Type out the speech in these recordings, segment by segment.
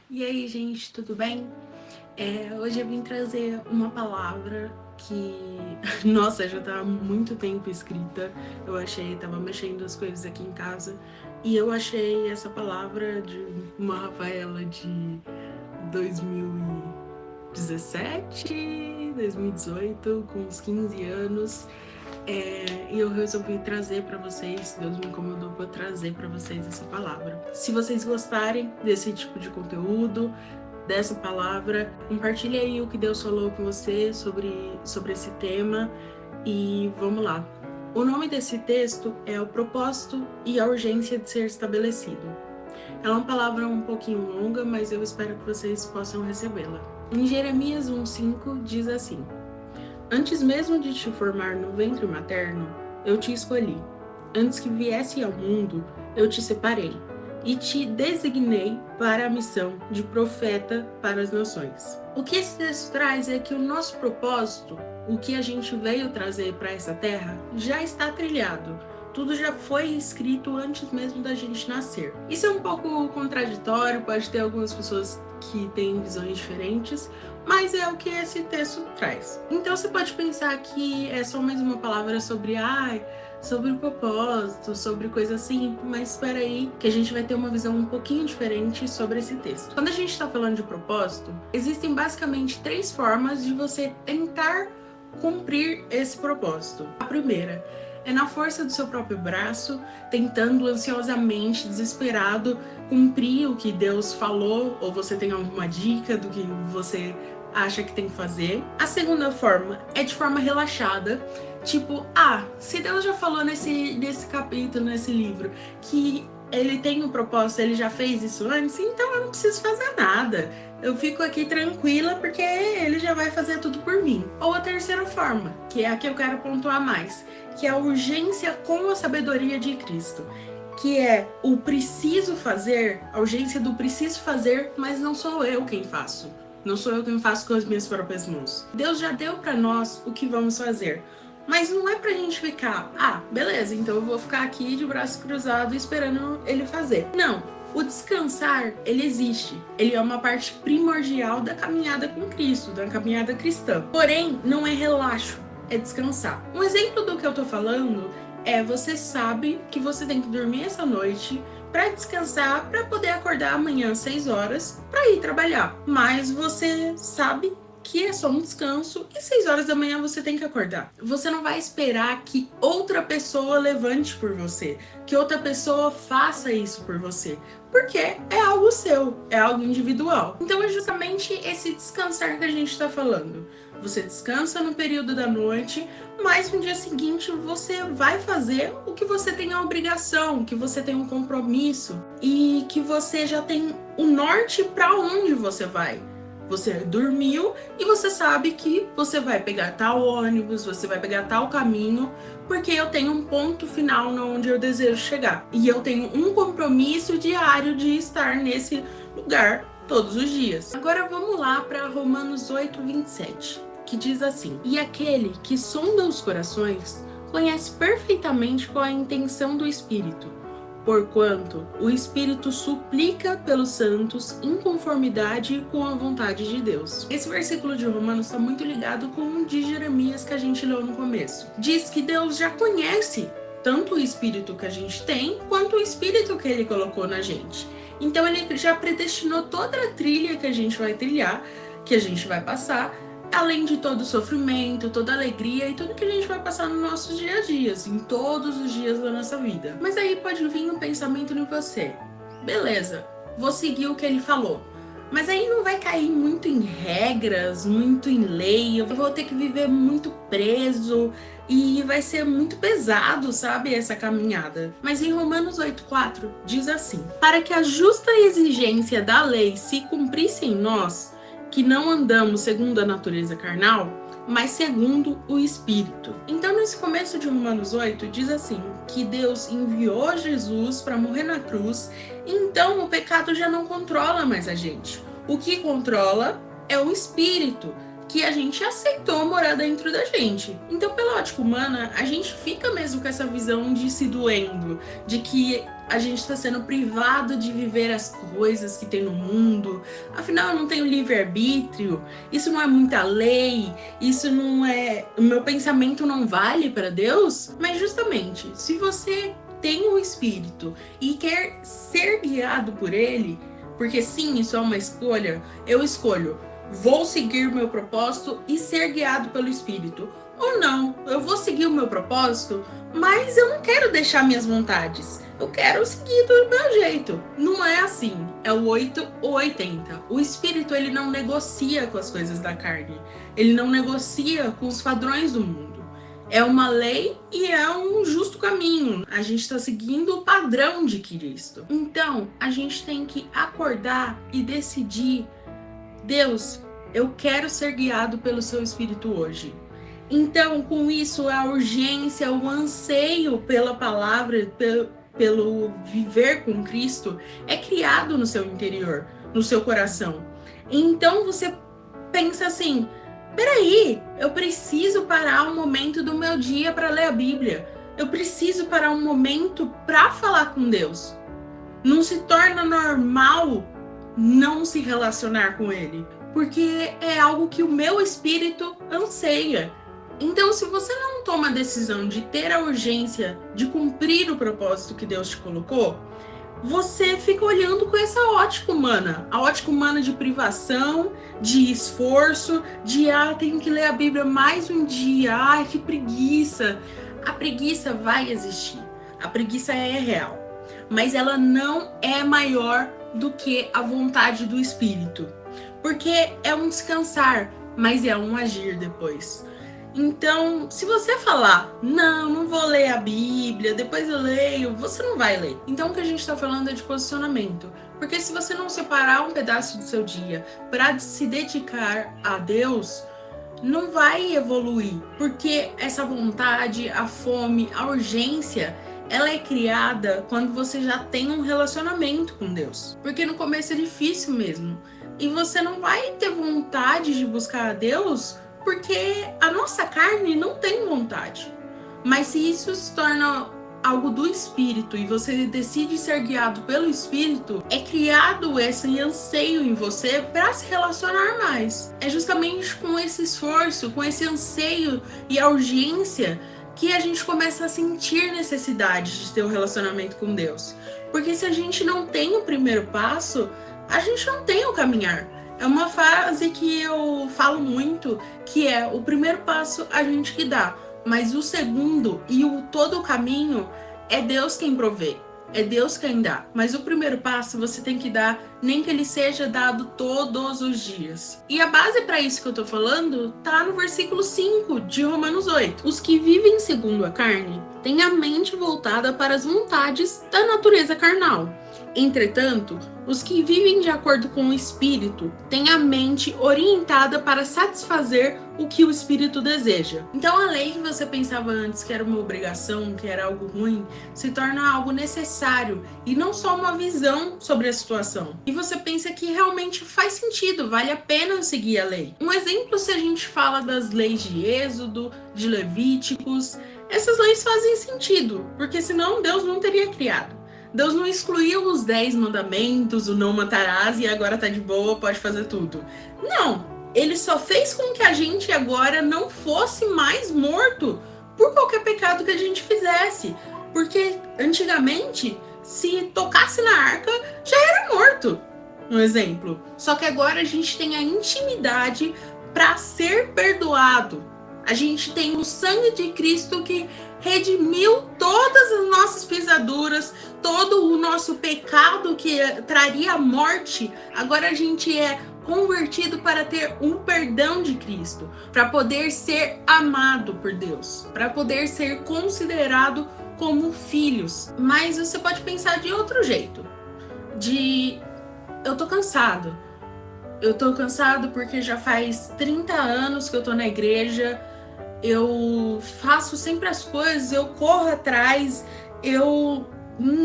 E aí, gente, tudo bem? Hoje eu vim trazer uma palavra que, nossa, já tá há muito tempo escrita. Tava mexendo as coisas aqui em casa e eu achei essa palavra de uma Rafaela de 2017, 2018, com uns 15 anos. E eu resolvi trazer para vocês, Deus me incomodou para trazer para vocês essa palavra. Se vocês gostarem desse tipo de conteúdo, dessa palavra, compartilhe aí o que Deus falou com você sobre esse tema e vamos lá. O nome desse texto é O Propósito e a Urgência de Ser Estabelecido. Ela é uma palavra um pouquinho longa, mas eu espero que vocês possam recebê-la. Em Jeremias 1,5 diz assim: Antes mesmo de te formar no ventre materno, eu te escolhi. Antes que viesse ao mundo, eu te separei e te designei para a missão de profeta para as nações. O que esse texto traz é que o nosso propósito, o que a gente veio trazer para essa terra, já está trilhado. Tudo já foi escrito antes mesmo da gente nascer. Isso é um pouco contraditório, pode ter algumas pessoas que têm visões diferentes, mas é o que esse texto traz. Então você pode pensar que é só mais uma palavra sobre o propósito, sobre coisa assim, mas espera aí que a gente vai ter uma visão um pouquinho diferente sobre esse texto. Quando a gente está falando de propósito, existem basicamente 3 formas de você tentar cumprir esse propósito. A primeira é na força do seu próprio braço, tentando ansiosamente, desesperado, cumprir o que Deus falou, ou você tem alguma dica do que você acha que tem que fazer. A segunda forma é de forma relaxada, tipo, se Deus já falou nesse capítulo, nesse livro, que ele tem um propósito, ele já fez isso antes, então eu não preciso fazer nada. Eu fico aqui tranquila porque ele já vai fazer tudo por mim. Ou a terceira forma, que é a que eu quero pontuar mais, que é a urgência com a sabedoria de Cristo, que é o preciso fazer, a urgência do preciso fazer, mas não sou eu quem faço. Não sou eu quem faço com as minhas próprias mãos. Deus já deu para nós o que vamos fazer. Mas não é pra gente ficar, beleza, então eu vou ficar aqui de braço cruzado esperando ele fazer. Não, o descansar, ele existe. Ele é uma parte primordial da caminhada com Cristo, da caminhada cristã. Porém, não é relaxo, é descansar. Um exemplo do que eu tô falando é você sabe que você tem que dormir essa noite para descansar, para poder acordar amanhã às 6 horas para ir trabalhar. Mas você sabe que é só um descanso e 6 horas da manhã você tem que acordar. Você não vai esperar que outra pessoa levante por você, que outra pessoa faça isso por você, porque é algo seu, é algo individual. Então é justamente esse descansar que a gente está falando. Você descansa no período da noite, mas no dia seguinte você vai fazer o que você tem a obrigação, que você tem um compromisso e que você já tem o norte para onde você vai. Você dormiu e você sabe que você vai pegar tal ônibus, você vai pegar tal caminho, porque eu tenho um ponto final onde eu desejo chegar. E eu tenho um compromisso diário de estar nesse lugar todos os dias. Agora vamos lá para Romanos 8:27, que diz assim: E aquele que sonda os corações conhece perfeitamente qual é a intenção do Espírito, porquanto o Espírito suplica pelos santos em conformidade com a vontade de Deus. Esse versículo de Romanos está muito ligado com o de Jeremias que a gente leu no começo. Diz que Deus já conhece tanto o Espírito que a gente tem, quanto o Espírito que Ele colocou na gente. Então Ele já predestinou toda a trilha que a gente vai trilhar, que a gente vai passar, além de todo o sofrimento, toda a alegria e tudo que a gente vai passar nos nossos dia a dia, em todos os dias da nossa vida. Mas aí pode vir um pensamento em você: beleza, vou seguir o que ele falou. Mas aí não vai cair muito em regras, muito em lei, eu vou ter que viver muito preso e vai ser muito pesado, sabe, essa caminhada. Mas em Romanos 8:4 diz assim: para que a justa exigência da lei se cumprisse em nós, que não andamos segundo a natureza carnal, mas segundo o Espírito. Então, nesse começo de Romanos 8, diz assim, que Deus enviou Jesus para morrer na cruz, então o pecado já não controla mais a gente. O que controla é o Espírito, que a gente aceitou morar dentro da gente. Então, pela ótica humana, a gente fica mesmo com essa visão de se doendo, de que a gente está sendo privado de viver as coisas que tem no mundo, não, eu não tenho livre-arbítrio, isso não é muita lei, isso não é... O meu pensamento não vale para Deus? Mas justamente, se você tem o Espírito e quer ser guiado por Ele, porque sim, isso é uma escolha, eu escolho, vou seguir o meu propósito e ser guiado pelo Espírito. Ou não, eu vou seguir o meu propósito, mas eu não quero deixar minhas vontades. Eu quero seguir do meu jeito. Não é assim. É o 8 ou 80. O Espírito, ele não negocia com as coisas da carne. Ele não negocia com os padrões do mundo. É uma lei e é um justo caminho. A gente está seguindo o padrão de Cristo. Então, a gente tem que acordar e decidir: Deus, eu quero ser guiado pelo seu Espírito hoje. Então, com isso, a urgência, o anseio pela palavra, pelo viver com Cristo, é criado no seu interior, no seu coração. Então, você pensa assim: peraí, eu preciso parar um momento do meu dia para ler a Bíblia. Eu preciso parar um momento para falar com Deus. Não se torna normal não se relacionar com Ele, porque é algo que o meu espírito anseia. Então, se você não toma a decisão de ter a urgência de cumprir o propósito que Deus te colocou, você fica olhando com essa ótica humana, a ótica humana de privação, de esforço, de tenho que ler a Bíblia mais um dia, ai, que preguiça. A preguiça vai existir, a preguiça é real, mas ela não é maior do que a vontade do Espírito, porque é um descansar, mas é um agir depois. Então, se você falar, não vou ler a Bíblia, depois eu leio, você não vai ler. Então, o que a gente está falando é de posicionamento. Porque se você não separar um pedaço do seu dia para se dedicar a Deus, não vai evoluir. Porque essa vontade, a fome, a urgência, ela é criada quando você já tem um relacionamento com Deus. Porque no começo é difícil mesmo. E você não vai ter vontade de buscar a Deus porque a nossa carne não tem vontade. Mas se isso se torna algo do Espírito e você decide ser guiado pelo Espírito, é criado esse anseio em você para se relacionar mais. É justamente com esse esforço, com esse anseio e a urgência que a gente começa a sentir necessidade de ter um relacionamento com Deus. Porque se a gente não tem o primeiro passo, a gente não tem o caminhar. É uma frase que eu falo muito, que é: o primeiro passo a gente que dá, mas o segundo e todo o caminho é Deus quem provê, é Deus quem dá. Mas o primeiro passo você tem que dar, nem que ele seja dado todos os dias. E a base para isso que eu tô falando tá no versículo 5 de Romanos 8. Os que vivem segundo a carne têm a mente voltada para as vontades da natureza carnal. Entretanto, os que vivem de acordo com o Espírito têm a mente orientada para satisfazer o que o Espírito deseja. Então, a lei que você pensava antes que era uma obrigação, que era algo ruim, se torna algo necessário e não só uma visão sobre a situação. E você pensa que realmente faz sentido, vale a pena seguir a lei. Um exemplo, se a gente fala das leis de Êxodo, de Levíticos, essas leis fazem sentido, porque senão Deus não teria criado. Deus não excluiu os 10 mandamentos, o não matarás e agora tá de boa, pode fazer tudo. Não, ele só fez com que a gente agora não fosse mais morto por qualquer pecado que a gente fizesse. Porque antigamente, se tocasse na arca, já era morto, um exemplo. Só que agora a gente tem a intimidade para ser perdoado. A gente tem o sangue de Cristo que redimiu todas as nossas pisaduras, todo o nosso pecado que traria a morte. Agora a gente é convertido para ter um perdão de Cristo, para poder ser amado por Deus, para poder ser considerado como filhos. Mas você pode pensar de outro jeito, eu tô cansado. Eu tô cansado porque já faz 30 anos que eu tô na igreja, eu faço sempre as coisas, eu corro atrás,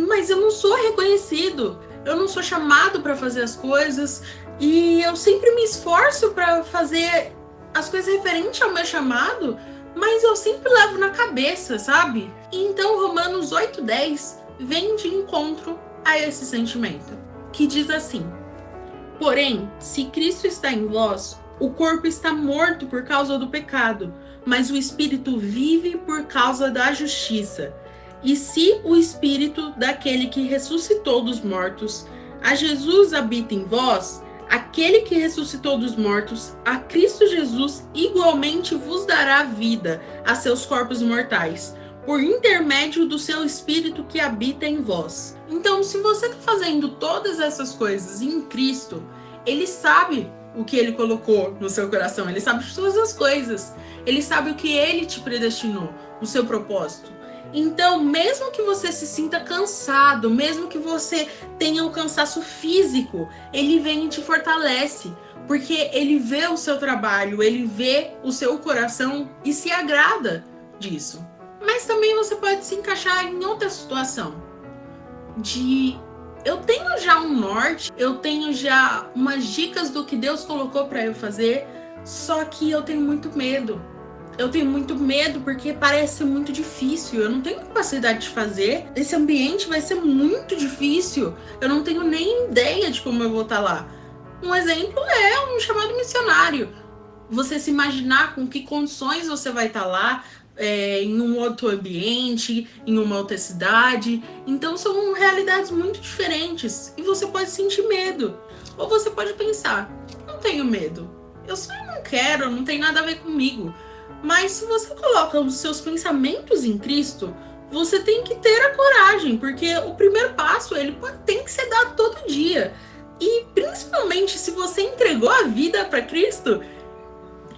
mas eu não sou reconhecido, eu não sou chamado para fazer as coisas e eu sempre me esforço para fazer as coisas referentes ao meu chamado, mas eu sempre levo na cabeça, sabe? E então Romanos 8:10 vem de encontro a esse sentimento, que diz assim: Porém, se Cristo está em vós, o corpo está morto por causa do pecado, mas o espírito vive por causa da justiça. E se o espírito daquele que ressuscitou dos mortos, a Jesus habita em vós, aquele que ressuscitou dos mortos, a Cristo Jesus, igualmente vos dará vida a seus corpos mortais, por intermédio do seu espírito que habita em vós. Então, se você está fazendo todas essas coisas em Cristo, ele sabe o que ele colocou no seu coração, ele sabe de todas as coisas, ele sabe o que ele te predestinou, o seu propósito. Então, mesmo que você se sinta cansado, mesmo que você tenha um cansaço físico, ele vem e te fortalece, porque ele vê o seu trabalho, ele vê o seu coração e se agrada disso. Mas também você pode se encaixar em outra situação, eu tenho já um norte, eu tenho já umas dicas do que Deus colocou para eu fazer, só que eu tenho muito medo. Eu tenho muito medo porque parece muito difícil, eu não tenho capacidade de fazer, esse ambiente vai ser muito difícil, eu não tenho nem ideia de como eu vou estar lá. Um exemplo é um chamado missionário. Você se imaginar com que condições você vai estar lá, em um outro ambiente, em uma outra cidade. Então são realidades muito diferentes e você pode sentir medo. Ou você pode pensar, não tenho medo, eu só não quero, não tem nada a ver comigo. Mas se você coloca os seus pensamentos em Cristo, você tem que ter a coragem, porque o primeiro passo tem que ser dado todo dia. E principalmente se você entregou a vida para Cristo,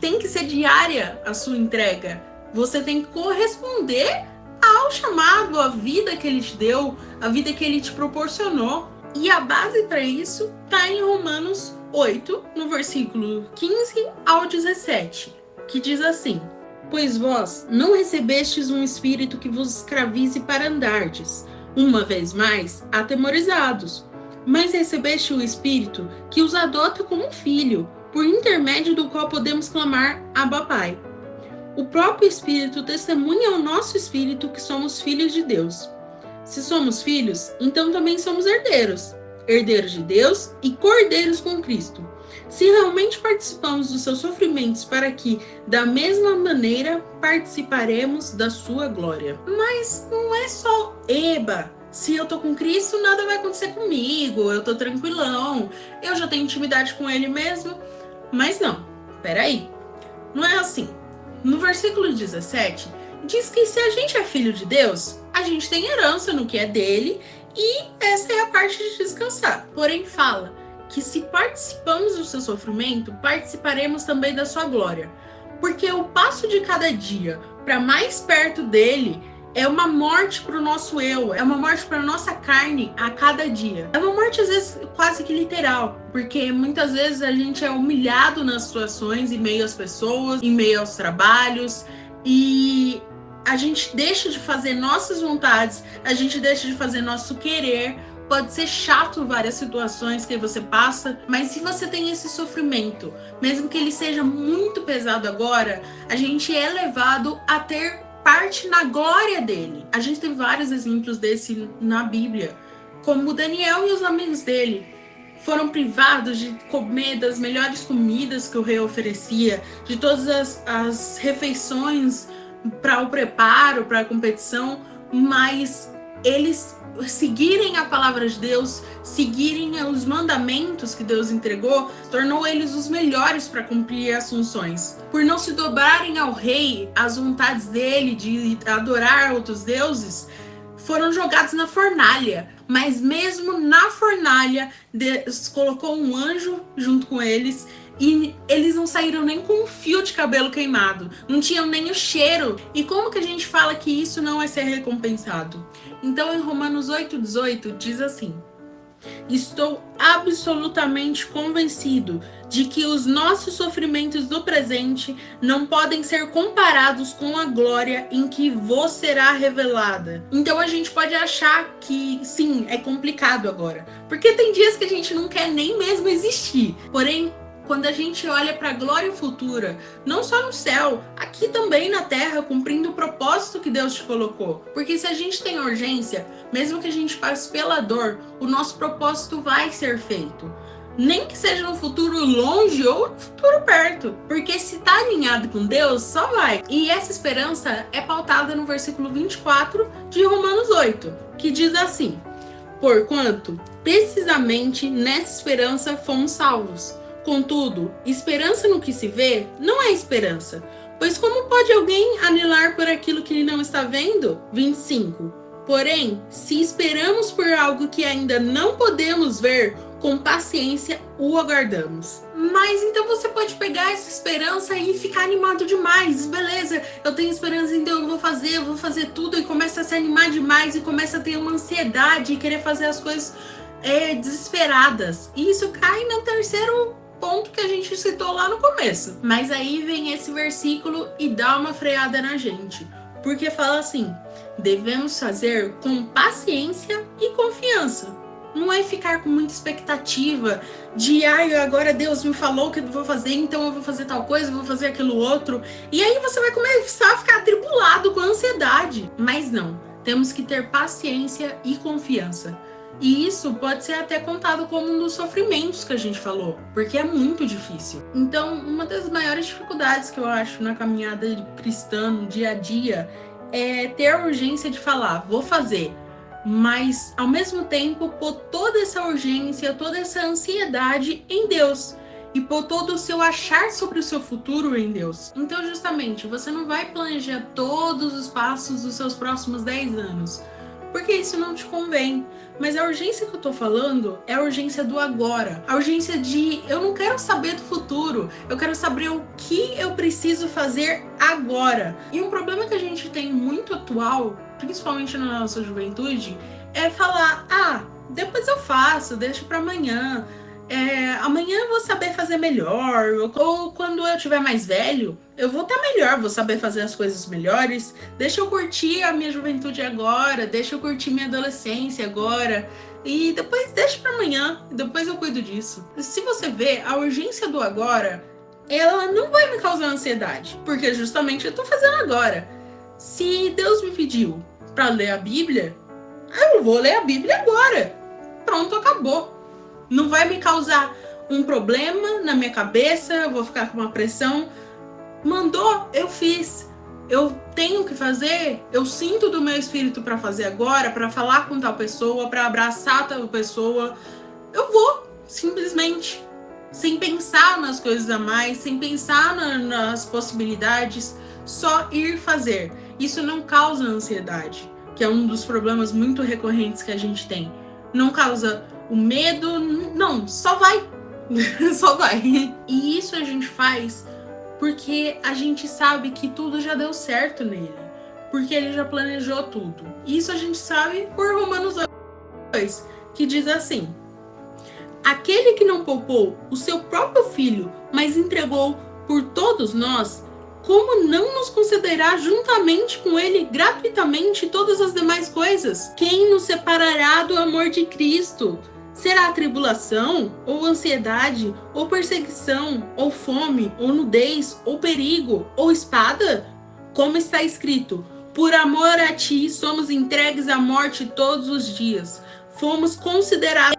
tem que ser diária a sua entrega. Você tem que corresponder ao chamado, à vida que ele te deu, à vida que ele te proporcionou. E a base para isso está em Romanos 8, no versículo 15 ao 17, que diz assim: Pois vós não recebestes um espírito que vos escravize para andardes, uma vez mais, atemorizados, mas recebeste o espírito que os adota como filho, por intermédio do qual podemos clamar Abba Pai. O próprio Espírito testemunha ao nosso espírito que somos filhos de Deus. Se somos filhos, então também somos herdeiros, herdeiros de Deus e cordeiros com Cristo. Se realmente participamos dos seus sofrimentos para que, da mesma maneira, participaremos da sua glória. Mas não é só, se eu tô com Cristo, nada vai acontecer comigo, eu tô tranquilão, eu já tenho intimidade com Ele mesmo. Mas não, peraí, não é assim. No versículo 17, diz que se a gente é filho de Deus, a gente tem herança no que é dele e essa é a parte de descansar. Porém, fala que se participamos do seu sofrimento, participaremos também da sua glória. Porque o passo de cada dia para mais perto dele é uma morte para o nosso eu, é uma morte para a nossa carne a cada dia. É uma morte, às vezes, quase que literal, porque muitas vezes a gente é humilhado nas situações, em meio às pessoas, em meio aos trabalhos, e a gente deixa de fazer nossas vontades, a gente deixa de fazer nosso querer. Pode ser chato várias situações que você passa, mas se você tem esse sofrimento, mesmo que ele seja muito pesado agora, a gente é levado a ter parte na glória dele. A gente tem vários exemplos desse na Bíblia, como Daniel e os amigos dele foram privados de comer das melhores comidas que o rei oferecia, de todas as refeições para o preparo, para a competição, mas eles seguirem a palavra de Deus, seguirem os mandamentos que Deus entregou, tornou eles os melhores para cumprir as funções. Por não se dobrarem ao rei, às vontades dele de adorar outros deuses, foram jogados na fornalha. Mas mesmo na fornalha, Deus colocou um anjo junto com eles e eles não saíram nem com um fio de cabelo queimado, não tinham nem o cheiro. E como que a gente fala que isso não vai ser recompensado? Então, em Romanos 8,18 diz assim: Estou absolutamente convencido de que os nossos sofrimentos do presente não podem ser comparados com a glória em que vos será revelada. Então a gente pode achar que sim, é complicado agora, porque tem dias que a gente não quer nem mesmo existir. Porém, quando a gente olha para a glória futura, não só no céu, aqui também na terra, cumprindo o propósito que Deus te colocou. Porque se a gente tem urgência, mesmo que a gente passe pela dor, o nosso propósito vai ser feito. Nem que seja no futuro longe ou no futuro perto. Porque se tá alinhado com Deus, só vai. E essa esperança é pautada no versículo 24 de Romanos 8, que diz assim: porquanto, precisamente nessa esperança fomos salvos. Contudo, esperança no que se vê não é esperança. Pois como pode alguém anelar por aquilo que não está vendo? 25. Porém, se esperamos por algo que ainda não podemos ver, com paciência o aguardamos. Mas então você pode pegar essa esperança e ficar animado demais. Beleza, eu tenho esperança, então eu vou fazer tudo, e começa a se animar demais e começa a ter uma ansiedade e querer fazer as coisas desesperadas. E isso cai no terceiro ponto que a gente citou lá no começo. Mas aí vem esse versículo e dá uma freada na gente. Porque fala assim: devemos fazer com paciência e confiança. Não é ficar com muita expectativa de agora Deus me falou que eu vou fazer, então eu vou fazer tal coisa, eu vou fazer aquilo outro. E aí você vai começar a ficar atribulado com ansiedade. Mas não, temos que ter paciência e confiança. E isso pode ser até contado como um dos sofrimentos que a gente falou, porque é muito difícil. Então, uma das maiores dificuldades que eu acho na caminhada cristã, no dia a dia, é ter a urgência de falar, vou fazer, mas ao mesmo tempo pôr toda essa urgência, toda essa ansiedade em Deus e pôr todo o seu achar sobre o seu futuro em Deus. Então, justamente, você não vai planejar todos os passos dos seus próximos 10 anos, porque isso não te convém. Mas a urgência que eu tô falando é a urgência do agora. A urgência de eu não quero saber do futuro, eu quero saber o que eu preciso fazer agora. E um problema que a gente tem muito atual, principalmente na nossa juventude, é falar, depois eu faço, deixa pra amanhã. Amanhã eu vou saber fazer melhor, ou quando eu tiver mais velho, eu vou estar melhor, vou saber fazer as coisas melhores, deixa eu curtir a minha juventude agora, deixa eu curtir minha adolescência agora, e depois deixa para amanhã, depois eu cuido disso. Se você vê, a urgência do agora, ela não vai me causar ansiedade, porque justamente eu tô fazendo agora. Se Deus me pediu para ler a Bíblia, eu vou ler a Bíblia agora. Pronto, acabou. Não vai me causar um problema na minha cabeça, eu vou ficar com uma pressão. Mandou, eu fiz. Eu tenho que fazer, eu sinto do meu espírito para fazer agora, para falar com tal pessoa, para abraçar tal pessoa. Eu vou, simplesmente. Sem pensar nas coisas a mais, sem pensar nas possibilidades, só ir fazer. Isso não causa ansiedade, que é um dos problemas muito recorrentes que a gente tem. Não causa o medo, não, só vai. Só vai. E isso a gente faz porque a gente sabe que tudo já deu certo nele. Porque ele já planejou tudo. Isso a gente sabe por Romanos 2, que diz assim: aquele que não poupou o seu próprio filho, mas entregou por todos nós, como não nos concederá juntamente com ele gratuitamente todas as demais coisas? Quem nos separará do amor de Cristo? Será tribulação, ou ansiedade, ou perseguição, ou fome, ou nudez, ou perigo, ou espada? Como está escrito: por amor a ti somos entregues à morte todos os dias. Fomos considerados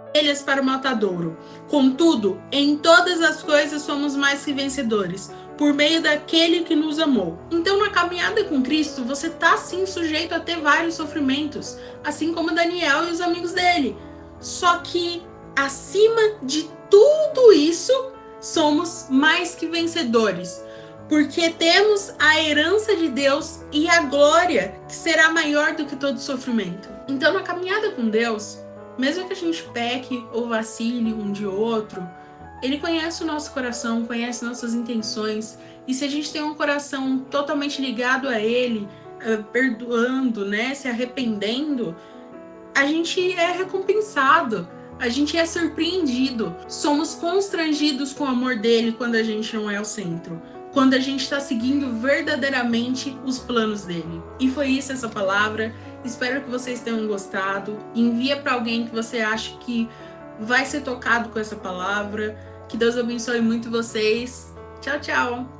ovelhas para o matadouro. Contudo, em todas as coisas somos mais que vencedores, por meio daquele que nos amou. Então, na caminhada com Cristo, você está sim sujeito a ter vários sofrimentos, assim como Daniel e os amigos dele. Só que, acima de tudo isso, somos mais que vencedores, porque temos a herança de Deus e a glória que será maior do que todo sofrimento. Então, na caminhada com Deus, mesmo que a gente peque ou vacile um de outro, Ele conhece o nosso coração, conhece nossas intenções, e se a gente tem um coração totalmente ligado a Ele, perdoando, né, se arrependendo, a gente é recompensado, a gente é surpreendido. Somos constrangidos com o amor dele quando a gente não é o centro, quando a gente está seguindo verdadeiramente os planos dele. E foi isso essa palavra. Espero que vocês tenham gostado. Envia para alguém que você acha que vai ser tocado com essa palavra. Que Deus abençoe muito vocês. Tchau, tchau!